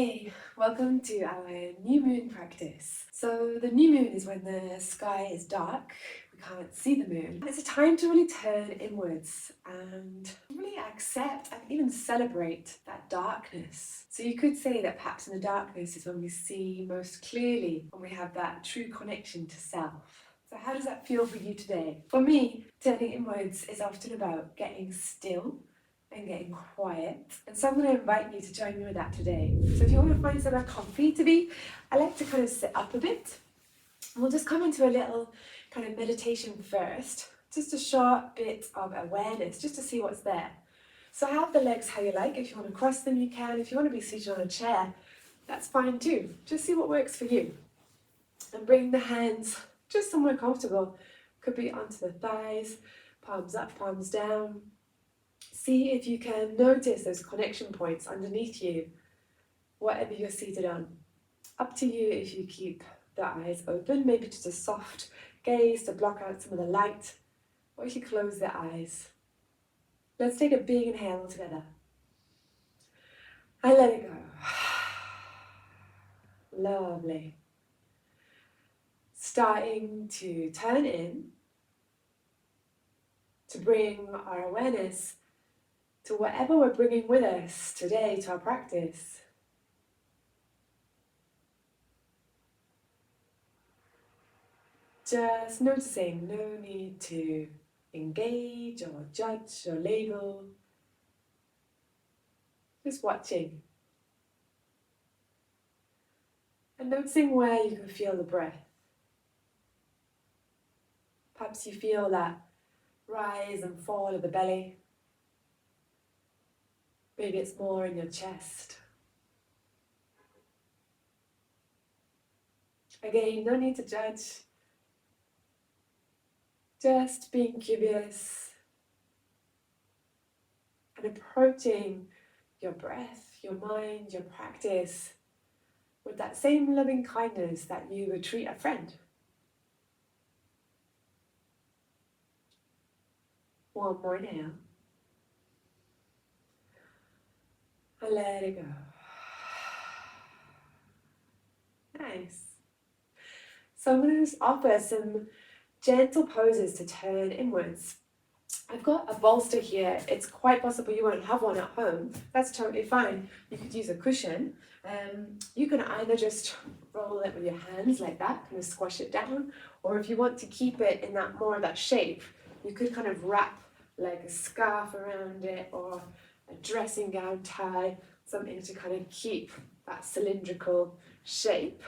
Hey, welcome to our new moon practice. So the new moon is when the sky is dark, we can't see the moon. It's a time to really turn inwards and really accept and even celebrate that darkness. So you could say that perhaps in the darkness is when we see most clearly, when we have that true connection to self. So how does that feel for you today? For me, turning inwards is often about getting still and getting quiet. And so I'm going to invite you to join me with that today. So if you want to find somewhere comfy to be, I like to kind of sit up a bit. And we'll just come into a little kind of meditation first, just a short bit of awareness, just to see what's there. So have the legs how you like. If you want to cross them, you can. If you want to be seated on a chair, that's fine too. Just see what works for you. And bring the hands just somewhere comfortable. Could be onto the thighs, palms up, palms down. See if you can notice those connection points underneath you, whatever you're seated on. Up to you if you keep the eyes open, maybe just a soft gaze to block out some of the light, or if you close the eyes. Let's take a big inhale together. And let it go. Lovely. Starting to turn in, to bring our awareness to whatever we're bringing with us today to our practice. Just noticing, no need to engage or judge or label. Just watching. And noticing where you can feel the breath. Perhaps you feel that rise and fall of the belly. Maybe it's more in your chest. Again, no need to judge. Just being curious and approaching your breath, your mind, your practice with that same loving kindness that you would treat a friend. One more inhale. And let it go. Nice. So I'm going to just offer some gentle poses to turn inwards. I've got a bolster here. It's quite possible you won't have one at home. That's totally fine. You could use a cushion. You can either just roll it with your hands like that, kind of squash it down, or if you want to keep it in that more of that shape, you could kind of wrap like a scarf around it or a dressing gown tie, something to kind of keep that cylindrical shape.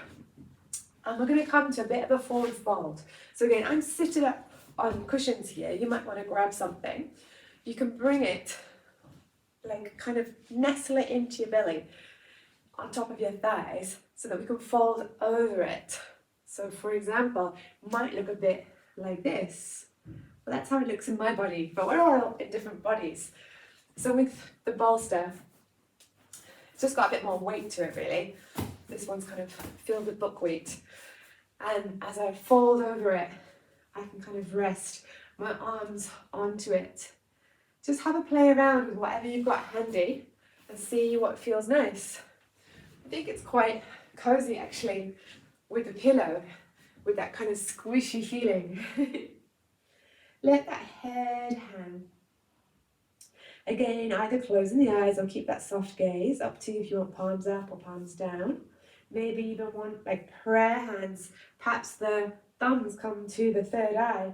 And we're going to come to a bit of a forward fold. So again, I'm sitting up on cushions here. You might want to grab something. You can bring it, like kind of nestle it into your belly on top of your thighs so that we can fold over it. So for example, it might look a bit like this. Well, that's how it looks in my body, but we're all in different bodies. So with the bolster, it's just got a bit more weight to it really. This one's kind of filled with buckwheat. And as I fold over it, I can kind of rest my arms onto it. Just have a play around with whatever you've got handy and see what feels nice. I think it's quite cozy actually with the pillow, with that kind of squishy feeling. Let that head hang. Again, either closing the eyes or keep that soft gaze, up to you if you want palms up or palms down. Maybe even want like prayer hands, perhaps the thumbs come to the third eye.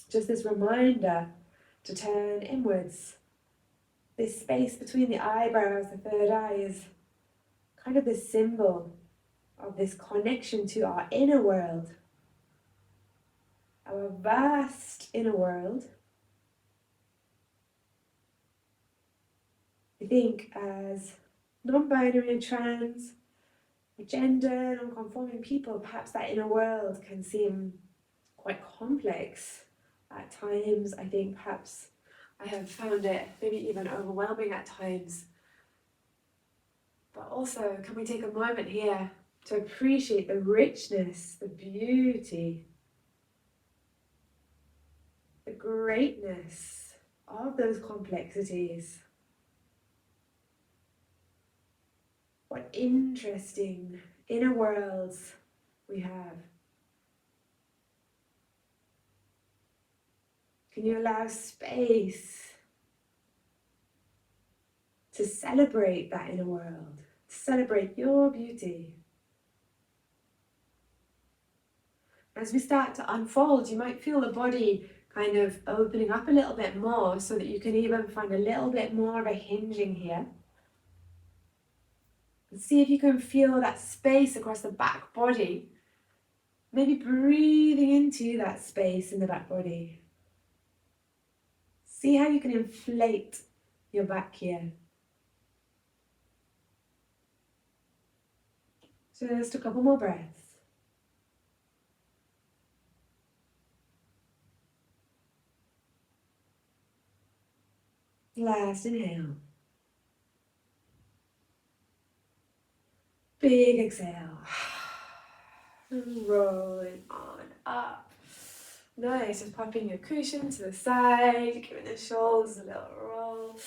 Just this reminder to turn inwards. This space between the eyebrows, the third eye, is kind of the symbol of this connection to our inner world. Our vast inner world. I think as non-binary and trans, gender, non-conforming people, perhaps that inner world can seem quite complex at times. I think perhaps I have found it maybe even overwhelming at times. But also, can we take a moment here to appreciate the richness, the beauty, the greatness of those complexities. what interesting inner worlds we have. Can you allow space to celebrate that inner world, to celebrate your beauty? As we start to unfold, you might feel the body kind of opening up a little bit more so that you can even find a little bit more of a hinging here. And see if you can feel that space across the back body. Maybe breathing into that space in the back body. See how you can inflate your back here. Just a couple more breaths. Last inhale. Big exhale. And rolling on up. Nice, just popping your cushion to the side, giving the shoulders a little roll,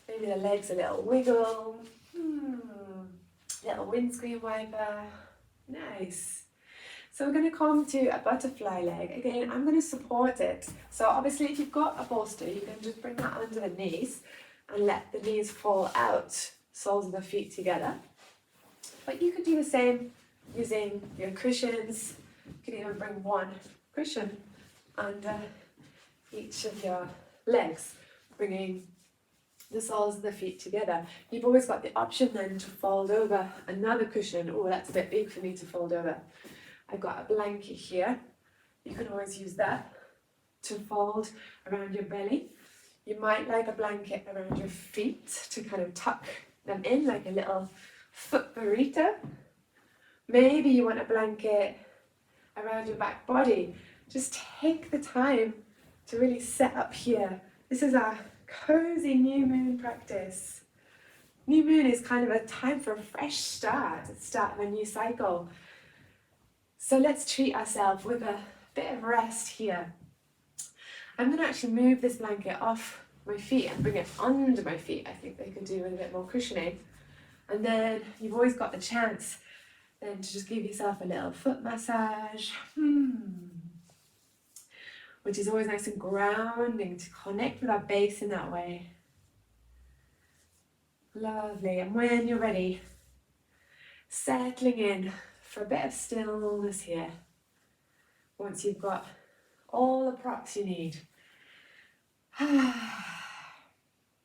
maybe the legs a little wiggle. Little windscreen wiper. Nice. So we're going to come to a butterfly leg. Again, I'm going to support it. So obviously if you've got a bolster, you can just bring that under the knees and let the knees fall out, soles of the feet together. But you could do the same using your cushions. You can even bring one cushion under each of your legs, bringing the soles of the feet together. You've always got the option then to fold over another cushion. Oh, that's a bit big for me to fold over. I've got a blanket here. You can always use that to fold around your belly. You might like a blanket around your feet to kind of tuck them in like a little foot burrito. Maybe you want a blanket around your back body. Just take the time to really set up here. This is our cozy new moon practice. New moon is kind of a time for a fresh start, the start of a new cycle. So let's treat ourselves with a bit of rest here. I'm going to actually move this blanket off my feet and bring it under my feet. I think they could do with a bit more cushioning. And then you've always got the chance then to just give yourself a little foot massage. Which is always nice and grounding to connect with our base in that way. Lovely. And when you're ready, settling in for a bit of stillness here. Once you've got all the props you need.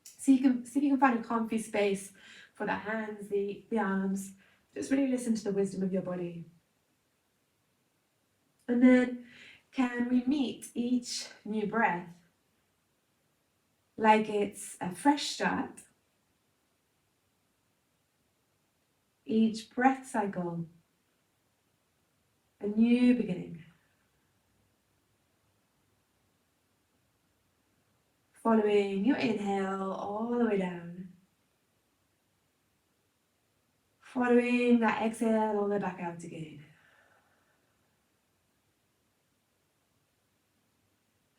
See if you can find a comfy space for the hands, the arms. Just really listen to the wisdom of your body. And then, can we meet each new breath like it's a fresh start? Each breath cycle, a new beginning. Following your inhale all the way down. Following that exhale all the way back out again.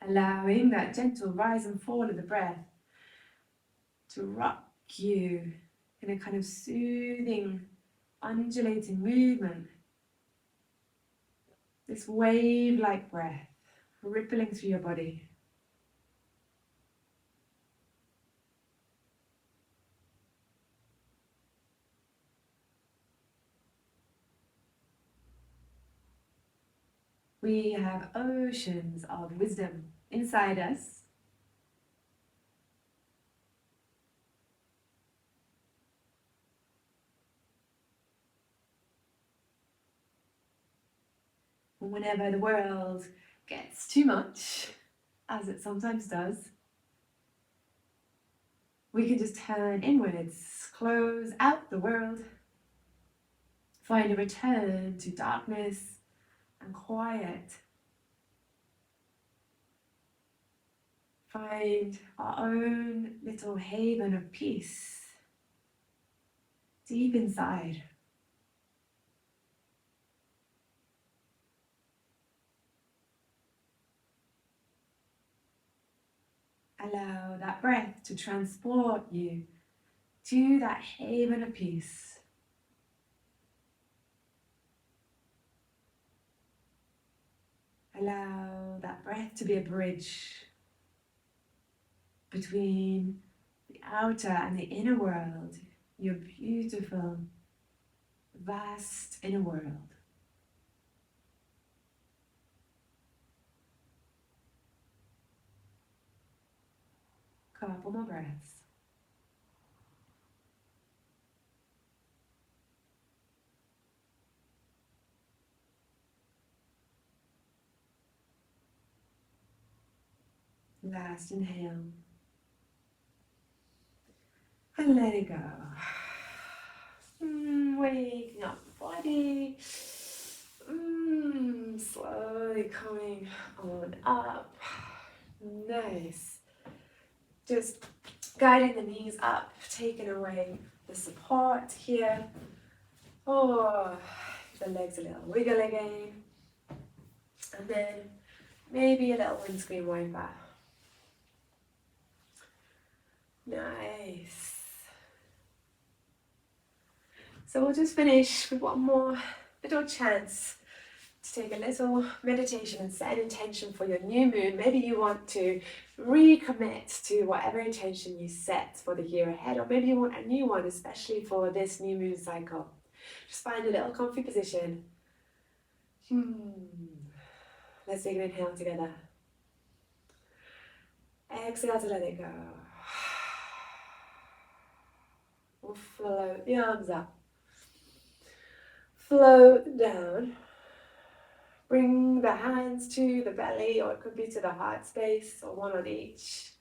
Allowing that gentle rise and fall of the breath to rock you in a kind of soothing, undulating movement. This wave-like breath rippling through your body. We have oceans of wisdom inside us. Whenever the world gets too much, as it sometimes does, we can just turn inwards, close out the world, find a return to darkness and quiet. Find our own little haven of peace deep inside. Allow that breath to transport you to that haven of peace. Allow that breath to be a bridge between the outer and the inner world, your beautiful, vast inner world. Couple more breaths. Last inhale. And let it go. Waking up the body. Slowly coming on up. Nice. Just guiding the knees up, taking away the support here. Oh, the legs a little wiggle again. And then maybe a little windscreen wiper. Nice. So we'll just finish with one more little chance to take a little meditation and set an intention for your new moon. Maybe you want to recommit to whatever intention you set for the year ahead, or maybe you want a new one, especially for this new moon cycle. Just find a little comfy position. Let's take an inhale together. Exhale to let it go. We'll float the arms up. Float down. Bring the hands to the belly, or it could be to the heart space, or one on each.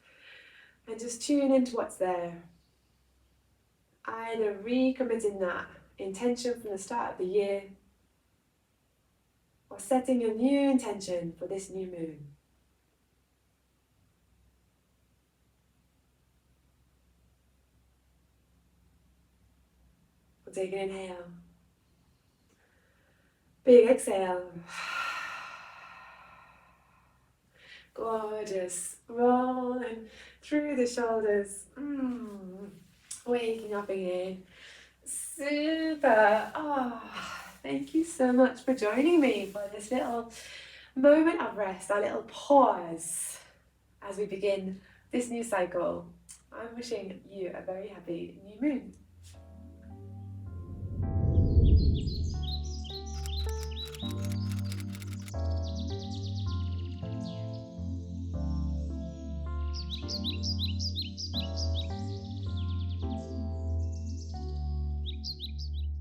And just tune into what's there. Either recommitting that intention from the start of the year, or setting a new intention for this new moon. We'll take an inhale. Big exhale. Gorgeous. Rolling through the shoulders. Waking up again. Super. Thank you so much for joining me for this little moment of rest, our little pause as we begin this new cycle. I'm wishing you a very happy new moon.